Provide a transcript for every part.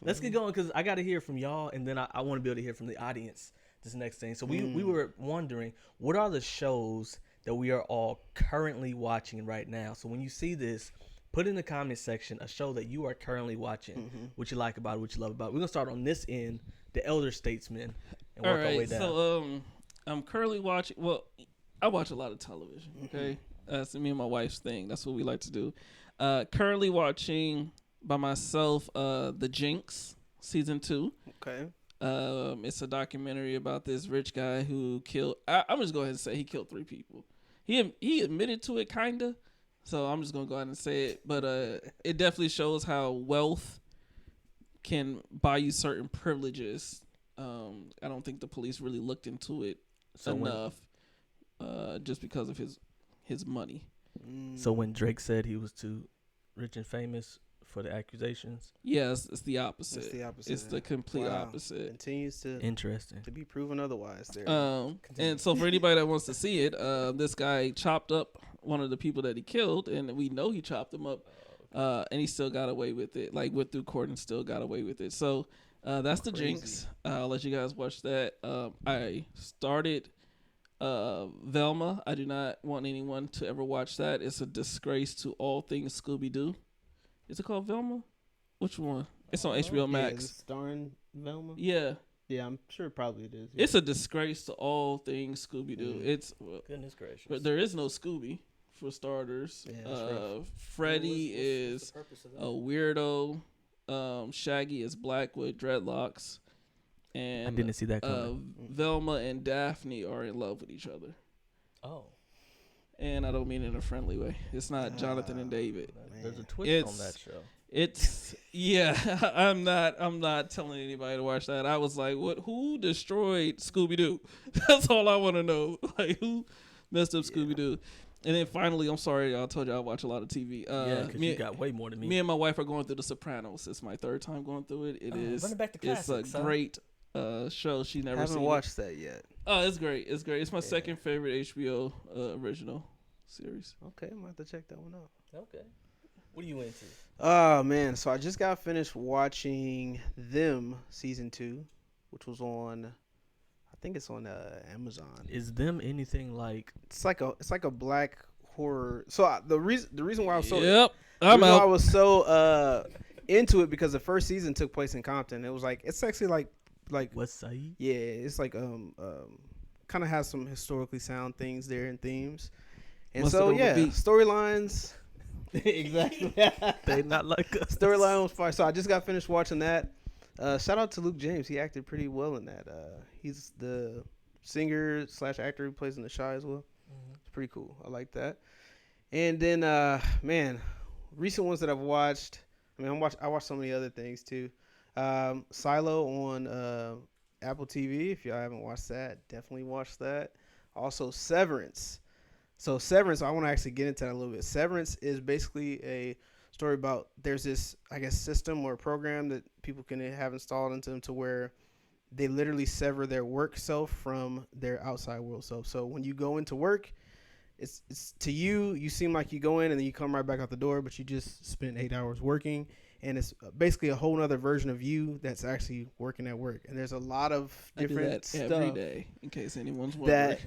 let's get going because I got to hear from y'all, and then I want to be able to hear from the audience. This next thing. So we were wondering, what are the shows that we are all currently watching right now? So when you see this, put in the comment section a show that you are currently watching, what you like about it, what you love about it. We're gonna start on this end, the elder statesman, and work our way down. So I'm currently watching. Well, I watch a lot of television. Okay, that's me and my wife's thing. That's what we like to do. Currently watching by myself, The Jinx season 2. Okay. It's a documentary about this rich guy who killed. I'm just go ahead and say he killed 3 people. He admitted to it, kinda. So I'm just gonna go ahead and say it. But it definitely shows how wealth can buy you certain privileges. I don't think the police really looked into it enough, just because of his money. So when Drake said he was too rich and famous for the accusations, yes, it's the opposite. It's the opposite. It's the complete opposite. Continues to interesting to be proven otherwise. There. And so for anybody that wants to see it, this guy chopped up one of the people that he killed, and we know he chopped him up, and he still got away with it. Like went through court and still got away with it. So that's The Jinx. I'll let you guys watch that. I started Velma. I do not want anyone to ever watch that. It's a disgrace to all things Scooby-Doo. Is it called Velma? Which one? It's on HBO Max. Yeah, starring Velma. Yeah. Yeah, I'm sure probably it is. Yeah. It's a disgrace to all things Scooby-Doo. It's goodness gracious. But there is no Scooby, for starters. Yeah, Freddy is a weirdo. Shaggy is black with dreadlocks. And I didn't see that coming. Velma and Daphne are in love with each other. Oh. And I don't mean it in a friendly way. It's not Jonathan and David. There's a twist on that show. It's I'm not telling anybody to watch that. I was like, what? Who destroyed Scooby-Doo? That's all I want to know. Like, who messed up Scooby-Doo? And then finally, I'm sorry, I told you I watch a lot of TV. Because you got way more than me. Me and my wife are going through The Sopranos. It's my 3rd time going through it. Running back to classics, it's a great show. She never haven't seen watched that yet. Oh, it's great. It's great. It's my second favorite HBO original series. Okay, I'm gonna have to check that one out. Okay. What are you into? Oh man, so I just got finished watching Them season 2, which was on, I think it's on Amazon. Is Them anything like? It's like a black horror. So the reason why I was so I was so into it because the first season took place in Compton. It was like it's actually like West Side. Yeah, it's like kind of has some historically sound things there and themes. And storylines. Exactly. They not like us. Storyline was fire. So I just got finished watching that. Shout out to Luke James. He acted pretty well in that. He's the singer / actor who plays in The Chi as well. It's pretty cool. I like that. And then, man, recent ones that I've watched. I mean, I watched so many other things too. Silo on Apple TV. If y'all haven't watched that, definitely watch that. Also, Severance. So Severance, I want to actually get into that a little bit. Severance is basically a story about there's this, I guess, system or program that people can have installed into them to where they literally sever their work self from their outside world self. So when you go into work, it's to you seem like you go in and then you come right back out the door, but you just spent 8 hours working. And it's basically a whole other version of you that's actually working at work. And there's a lot of different stuff every day, in case anyone's wondering.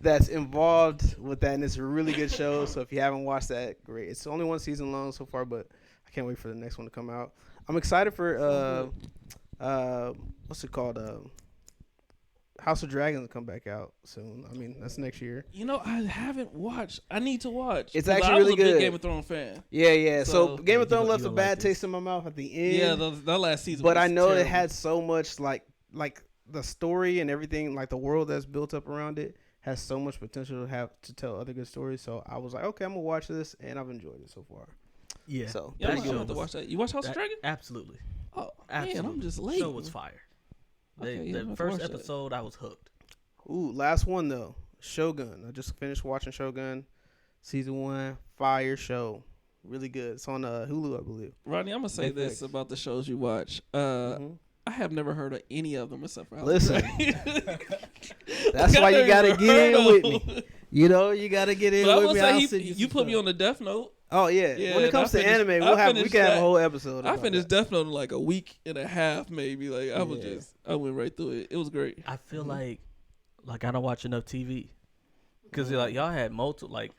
That's involved with that. And it's a really good show. So if you haven't watched that, great. It's only 1 season long so far, but I can't wait for the next one to come out. I'm excited for what's it called? House of Dragons to come back out soon. I mean, that's next year. You know, I haven't watched. I need to watch. It's actually really good. I was a big Game of Thrones fan. Yeah. So Game of Thrones left a bad taste in my mouth at the end. Yeah, the last season. But I know terrible. it had so much like the story and everything, like the world that's built up around it has so much potential to tell other good stories. So I was like, okay, I'm gonna watch this, and I've enjoyed it so far. Yeah. So yeah, I'm gonna have to watch that. You watch House of Dragons? Absolutely. Oh, absolutely. Man, I'm just late. The show was fire. The first episode, I was hooked. Ooh, last one though, Shogun. I just finished watching Shogun, season 1. Fire show, really good. It's on Hulu, I believe. Rodney, I'm gonna say this about the shows you watch. I have never heard of any of them except for House Listen, of Dragons. That's why you gotta get in with me. You know, you gotta get in with me. You put me on the Death Note. Oh yeah. Yeah, When it and comes I to finished- anime, I we finished can have a that. whole episode. I about finished that. Death Note in like a week and a half, maybe. Like I was Yeah. I went right through it. It was great. I feel like I don't watch enough TV because like y'all had multiple like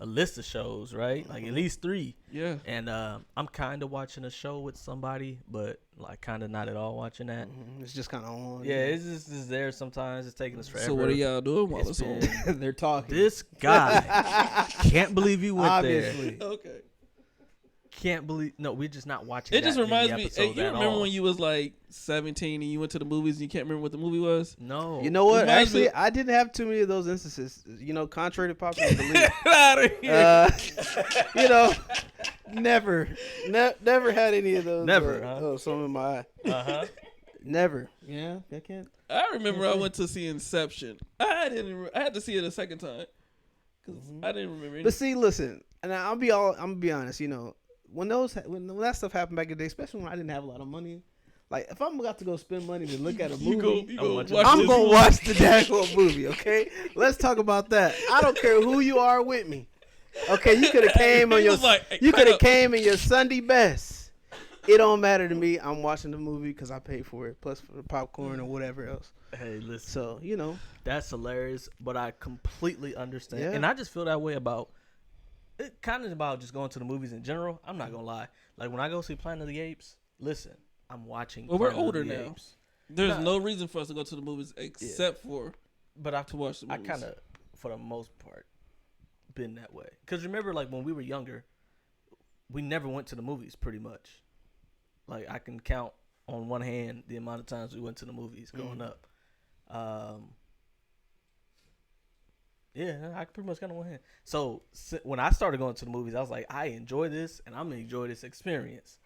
a list of shows, right? Like at least 3. Yeah. And I'm kind of watching a show with somebody, but like kind of not at all watching that. It's just kind of on. Yeah, it's just is there sometimes. It's taking us forever. So what are y'all doing while It's it's on? been- They're talking. This guy can't believe you went there. Obviously. Okay. Can't believe no, we're just not watching. It just that many reminds me. episodes You at remember all. when you was like 17 and you went to the movies and you can't remember what the movie was? No, You know what? Reminds me- Actually, I didn't have too many of those instances. You know, contrary to popular belief. Get out of here. You know, never had any of those. Never, huh? Oh, some in my eye. Uh-huh. Never. Yeah, I can't. I remember I went to see Inception. I had to see it a second time because I didn't remember. But see, listen, and I'm gonna be honest. You know, when that stuff happened back in the day, especially when I didn't have a lot of money. Like, if I'm about to go spend money to look at a movie, You go watch watch I'm this gonna movie. watch the daggone movie. Okay, let's talk about that. I don't care who you are with me. Okay, you could have came on He your was like, hey, you crack could have up. came in your Sunday best. It don't matter to me. I'm watching the movie because I paid for it, plus for the popcorn or whatever else. Hey, listen, So you know, that's hilarious, but I completely understand, Yeah. and I just feel that way about it. Kind of about just going to the movies in general. I'm not gonna lie. Like when I go see Planet of the Apes, listen, I'm watching. Well, we're Planet of older the now. Apes. There's Nah. no reason for us to go to the movies except for But I to watch the I movies. kind of, for the most part, been that way. Cause remember, like when we were younger, we never went to the movies. Pretty much, like I can count on one hand the amount of times we went to the movies growing up. Yeah, I pretty much got on one hand. So when I started going to the movies, I was like, I enjoy this, and I'm gonna enjoy this experience.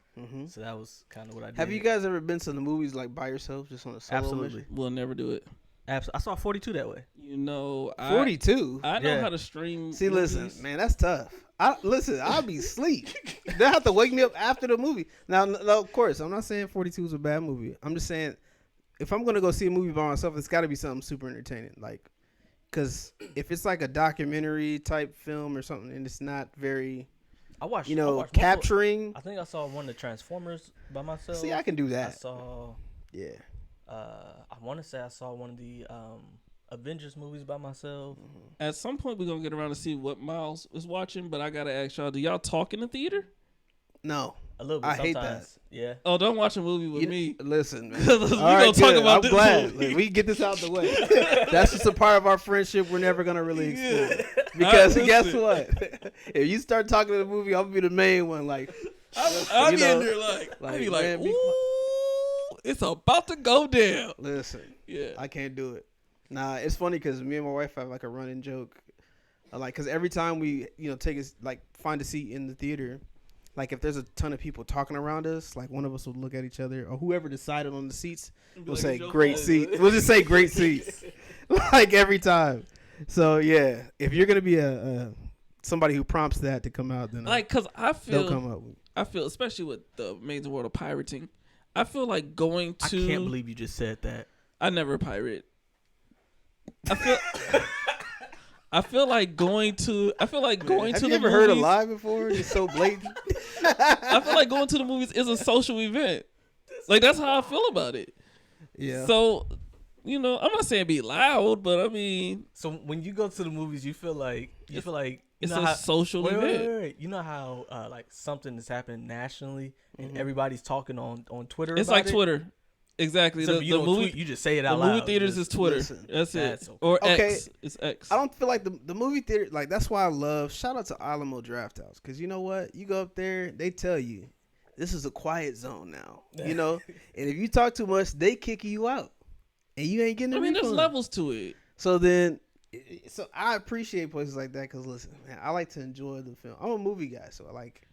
So that was kind of what I did. have you guys ever been to the movies like by yourself, just on a solo Absolutely. mission? We'll never do it. I saw 42 that way. You know, 42. I know Yeah. how to stream. See, movies. listen, man, that's tough. I'll be asleep. They have to wake me up after the movie. Now, no, of course, I'm not saying 42 is a bad movie. I'm just saying, if I'm gonna go see a movie by myself, it's got to be something super entertaining. Like, because if it's like a documentary type film or something, and it's not very, I watched. you I know, watched multiple- capturing. I think I saw one of the Transformers by myself. See, I can do I that. saw. Yeah. I want to say I saw one of the Avengers movies by myself. At some point, we're gonna get around to see what Miles is watching. But I gotta ask y'all: do y'all talk in the theater? No. A little bit. I hate sometimes. Yeah. Oh, don't watch a movie with me. Listen, man. We All gonna talk good. about I'm this glad. movie. Like, we get this out the way. That's just a part of our friendship we're never gonna really explore. Yeah. Because Alright, guess listen. what? If you start talking to the movie, I'm gonna be the main one. Like, I'll you be know, in there like I'll be like, man, be ooh, it's about to go down. listen, Yeah. I can't do it. Nah, it's funny because me and my wife have like a running joke, like, because every time we, take us like find a seat in the theater, like if there's a ton of people talking around us, like one of us will look at each other, or whoever decided on the seats will like, say "It's your great fault." seats. We'll just say great seats, like every time. So yeah, if you're gonna be a somebody who prompts that to come out, then Like, cause I they'll feel, come up. especially with the amazing world of pirating, I feel like going I to. can't believe you just said that. I never pirate. I feel. I feel like going to. I feel like going Have to you the ever heard a movies. lie before? It's so blatant. I feel like going to the movies is a social event. Like that's how I feel about it. Yeah. So, I'm not saying be loud, but I mean So when you go to the movies, you feel like you it's know a how, social wait, event. wait. You know how like something has happened nationally and everybody's talking on Twitter. It's about like it? Twitter. Exactly. So The you don't movie. tweet, you just say it The out loud. movie theaters is Just- Twitter. listen. That's it. That's okay. Or Okay. X. It's X. I don't feel like the movie theater, like, that's why I love, shout out to Alamo Drafthouse, because you know what? You go up there, they tell you, this is a quiet zone now, and if you talk too much, they kick you out, and you ain't getting a I mean, there's refund. levels to it. So then, so I appreciate places like that, because listen, man, I like to enjoy the film. I'm a movie guy, so I like,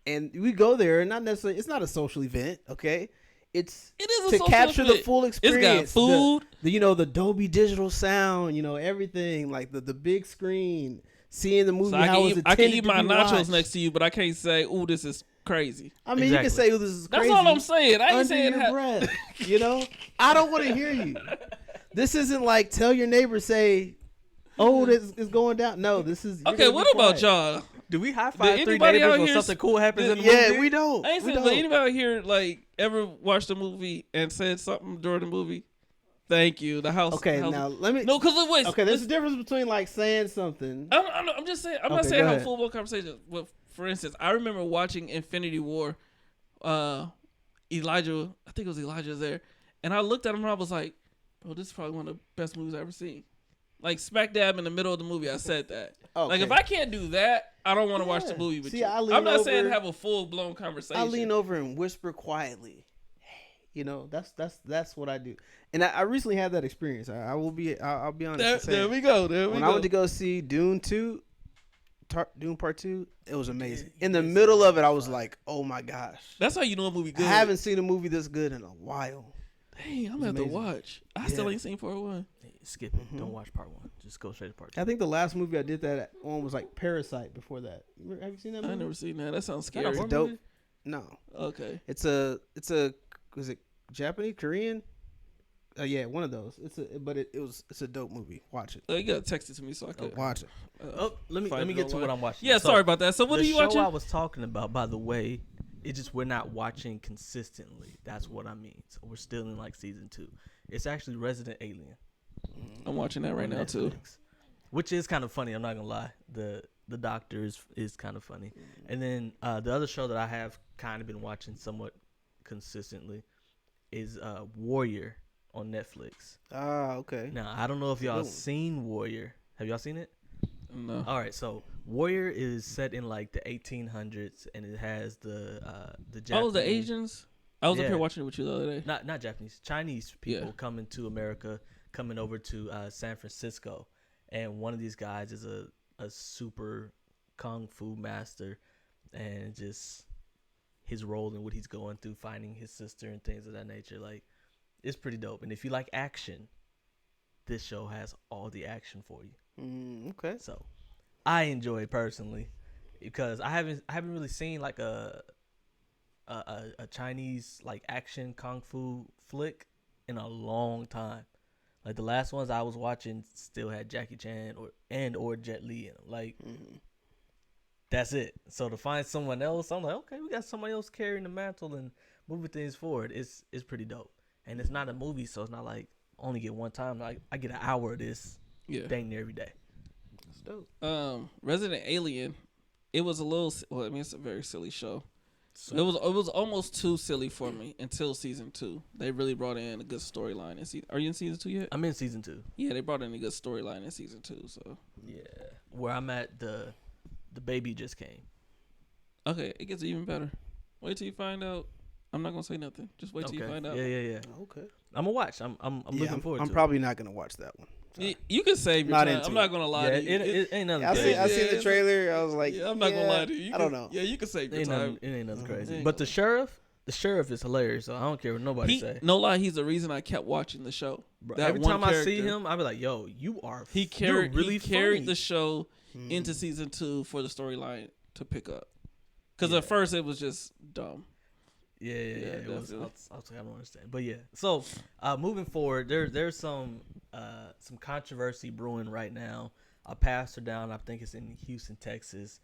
and we go there, not necessarily, it's not a social event, okay? It is a to social capture the event. full It's experience. got food. The Dolby Digital sound, everything, like the big screen, seeing the movie. So I how can, it's eat, I can intended eat to my be nachos watched. next to you, but I can't say, "Ooh, this is crazy." I mean, you Exactly. can say, "Oh, this is That's crazy." all I'm saying. I ain't under saying your how, breath. I don't want to hear you. This isn't like tell your neighbor, say, "Oh, this is going down." No, this is you're Okay, gonna what be about quiet. y'all? Do we high Did five three anybody neighbors out when here something cool happens in the Yeah, movie? we don't. I ain't We saying, but don't. anybody out here like ever watched a movie and said something during the movie? Thank you. The house. Okay, the house- now let me. no, because wait. Okay, there's a difference between like saying something. I'm just saying. I'm not Okay, saying go how ahead. full blown conversation. But for instance, I remember watching Infinity War. Elijah, I think it was Elijah there, and I looked at him and I was like, "Bro, this is probably one of the best movies I've ever seen." Like smack dab in the middle of the movie, I said that. Okay. Like if I can't do that, I don't want to watch the Yeah. movie with See, you. I lean I'm not saying over- have a full blown conversation. I lean over and whisper quietly. You know, that's what I do. And I recently had that experience. I'll be honest. There, and say, there we go. There we when go. I went to go see Dune 2, Dune Part 2, it was amazing. In the middle of it, I was like, oh my gosh. That's how you know a movie good. I haven't seen a movie this good in a while. Dang, I'm gonna have to amazing. watch. I still Yeah. ain't seen part one. Skip it. Don't watch part 1. Just go straight to part 2. I think the last movie I did that on was like Parasite before that. Have you seen that movie? I never seen that. That sounds that a scary. horror dope. movie? No. Okay. It's a was it Japanese, Korean? Yeah, one of those. It's a dope movie. Watch it. You gotta text it to me so I could. Watch it. Oh, let me Find it get to what online. I'm watching. Yeah, So, sorry about that. So what the are you show watching? I was talking about, by the way, it's just we're not watching consistently. That's what I mean. So we're still in like season 2. It's actually Resident Alien. I'm watching that right on now too. Netflix, which is kind of funny. I'm not gonna lie. The Doctor is kind of funny. And then the other show that I have kind of been watching somewhat consistently is Warrior on Netflix. Ah, okay. Now I don't know if y'all Good one. seen Warrior. Have y'all seen it? No. All right, so Warrior is set in like the 1800s, and it has the Japanese. Oh, the Asians. I was up Yeah. here watching it with you the other day. Not Japanese, Chinese people Yeah. coming to America, coming over to San Francisco, and one of these guys is a super kung fu master, and just his role and what he's going through, finding his sister and things of that nature. Like, it's pretty dope. And if you like action, this show has all the action for you. Okay. So, I enjoy it personally because I haven't really seen like a Chinese like action kung fu flick in a long time. Like the last ones I was watching still had Jackie Chan or Jet Li in them. Like that's it. So to find someone else, I'm like, okay, we got somebody else carrying the mantle and moving things forward. It's pretty dope. And it's not a movie, so it's not like only get one time. Like I get an hour of this Yeah. dang near every day. That's dope. Resident Alien. It was a little. Well, I mean, it's a very silly show. It was almost too silly for me until season 2. They really brought in a good storyline. Are you in season 2 yet? I'm in season 2. Yeah, they brought in a good storyline in season 2. So Yeah. Where I'm at, the baby just came. okay, it gets even better. Wait till you find out. I'm not gonna say nothing. Just wait till you find out. Yeah. Okay. I'm gonna watch. I'm looking forward I'm to probably not gonna watch that one. You can save your Not time. into I'm not it. gonna it. lie Yeah, to you. it ain't nothing I crazy. seen the trailer. I was like, Yeah, I'm not gonna lie to you. I don't know. Yeah, you can save It your ain't time. nothing, it ain't nothing crazy. Ain't But gonna- the sheriff is hilarious. So I don't care what nobody say. No lie, he's the reason I kept watching the show. Bro, That every one time I see character. him, I be like, "Yo, you are He carried you're really he carried funny. the show Hmm. into season 2 for the storyline to pick up. Because Yeah. at first it was just dumb. Yeah. It was. I definitely. was like, I don't understand, but yeah. So moving forward, there's some controversy brewing right now. A pastor down, I think it's in Houston, Texas,